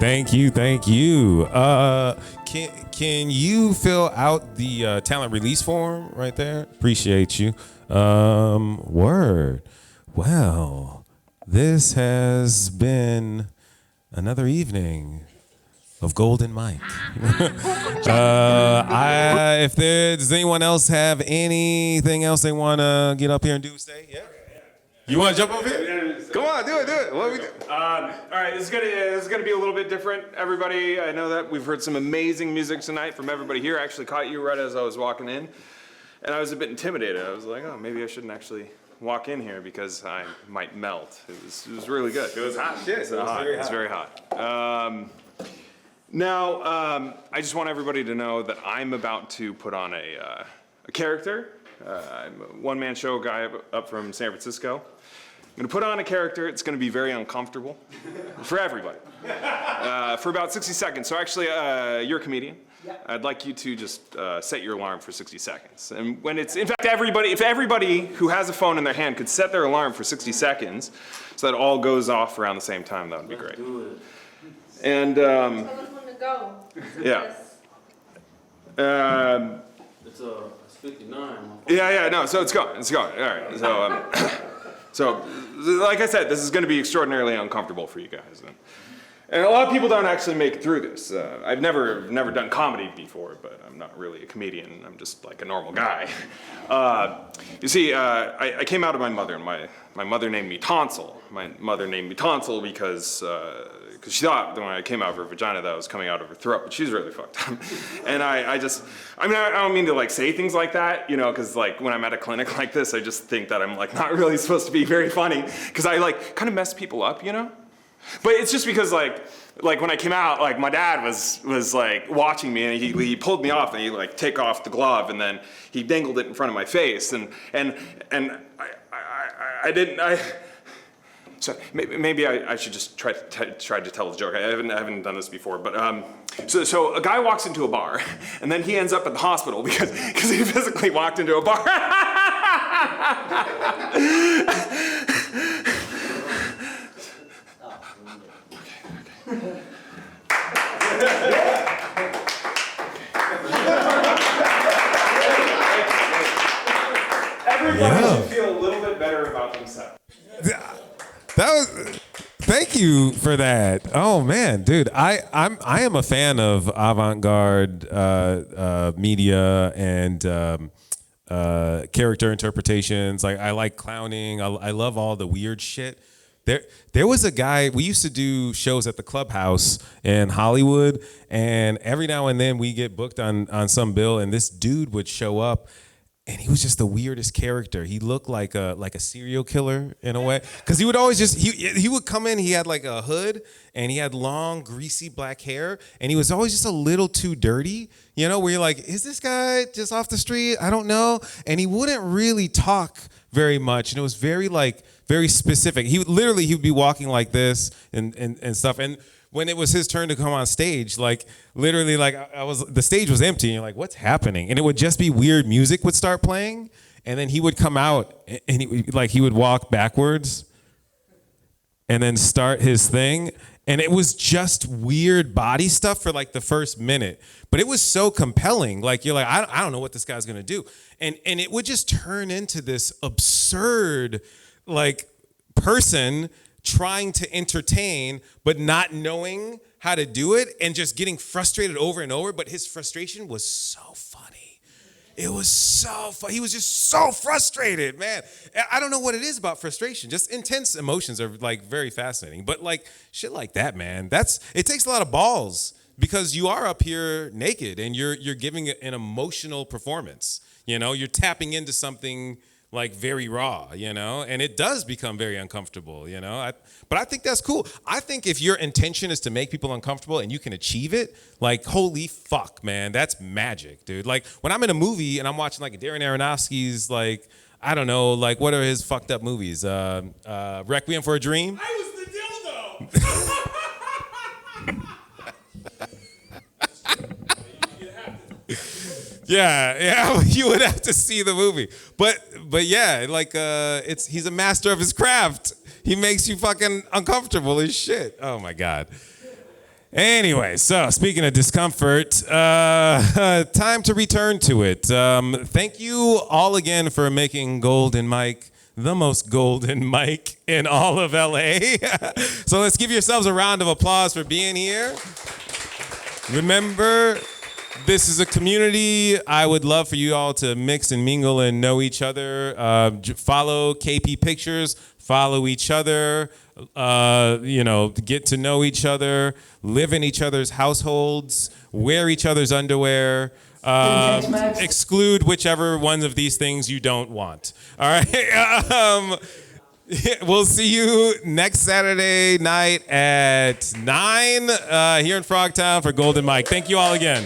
Thank you. Can you fill out the talent release form right there? Appreciate you. Word. Well, this has been another evening of Golden Mike. Does anyone else have anything else they want to get up here and do? Say, yeah. You want to jump up here? Come on, do it. What we do? All right, this is gonna be a little bit different. Everybody, I know that we've heard some amazing music tonight from everybody here. I actually caught you right as I was walking in, and I was a bit intimidated. I was like, oh, maybe I shouldn't actually walk in here because I might melt. It was really good. It was hot. Shit, It's very hot. Now, I just want everybody to know that I'm about to put on a character. I'm a one-man show guy up from San Francisco. I'm going to put on a character. It's going to be very uncomfortable for everybody for about 60 seconds. So actually, you're a comedian. Yeah. I'd like you to just set your alarm for 60 seconds. And when it's, in fact, if everybody who has a phone in their hand could set their alarm for 60 seconds so that it all goes off around the same time, that would be great. Do it. And, tell us when to go. Yeah. It's 59. Yeah, no, so it's going. All right, so like I said, this is going to be extraordinarily uncomfortable for you guys. And a lot of people don't actually make it through this. I've never done comedy before, but I'm not really a comedian. I'm just like a normal guy. You see, I came out of my mother, and my mother named me Tonsil. My mother named me Tonsil because she thought that when I came out of her vagina that I was coming out of her throat, but she's really fucked up. And I don't mean to like say things like that, you know, because like when I'm at a clinic like this, I just think that I'm like not really supposed to be very funny, because I like kind of mess people up, you know? But it's just because like when I came out, like my dad was like watching me, and he pulled me off, and he like take off the glove, and then he dangled it in front of my face, and I didn't. So maybe I should just try to tell the joke. I haven't done this before, but so a guy walks into a bar, and then he ends up at the hospital because he physically walked into a bar. Everybody should feel a little bit better about themselves. Thank you for that. Oh man, dude, I am a fan of avant-garde media and character interpretations. Like I like clowning. I love all the weird shit. There was a guy, we used to do shows at the Clubhouse in Hollywood, and every now and then we get booked on some bill, and this dude would show up, and he was just the weirdest character. He looked like a serial killer in a way, because he would always just he would come in. He had like a hood, and he had long, greasy black hair, and he was always just a little too dirty. You know, where you're like, is this guy just off the street? I don't know. And he wouldn't really talk very much, and it was very specific. He would be walking like this and stuff. And when it was his turn to come on stage, like literally, like the stage was empty, and you're like, what's happening? And it would just be weird music would start playing, and then he would come out, and he would walk backwards, and then start his thing, and it was just weird body stuff for like the first minute, but it was so compelling. Like you're like, I don't know what this guy's gonna do, and it would just turn into this absurd, like person trying to entertain, but not knowing how to do it, and just getting frustrated over and over. But his frustration was so funny. It was so funny. He was just so frustrated, man. I don't know what it is about frustration. Just intense emotions are like very fascinating. But like shit like that, man, it takes a lot of balls, because you are up here naked and you're giving an emotional performance. You know, you're tapping into something like very raw, you know, and it does become very uncomfortable, you know. But I think that's cool. I think if your intention is to make people uncomfortable and you can achieve it, like holy fuck, man, that's magic, dude. Like when I'm in a movie and I'm watching like Darren Aronofsky's, like, I don't know, like what are his fucked up movies? Requiem for a Dream. I was the dildo. Yeah, you would have to see the movie. But yeah, like he's a master of his craft. He makes you fucking uncomfortable as shit. Oh my God. Anyway, so speaking of discomfort, time to return to it. Thank you all again for making Golden Mike the most golden mic in all of LA. So let's give yourselves a round of applause for being here. Remember, this is a community. I would love for you all to mix and mingle and know each other. Follow KP Pictures, follow each other, get to know each other, live in each other's households, wear each other's underwear, exclude whichever one of these things you don't want. All right. We'll see you next Saturday night at 9 here in Frogtown for Golden Mike. Thank you all again.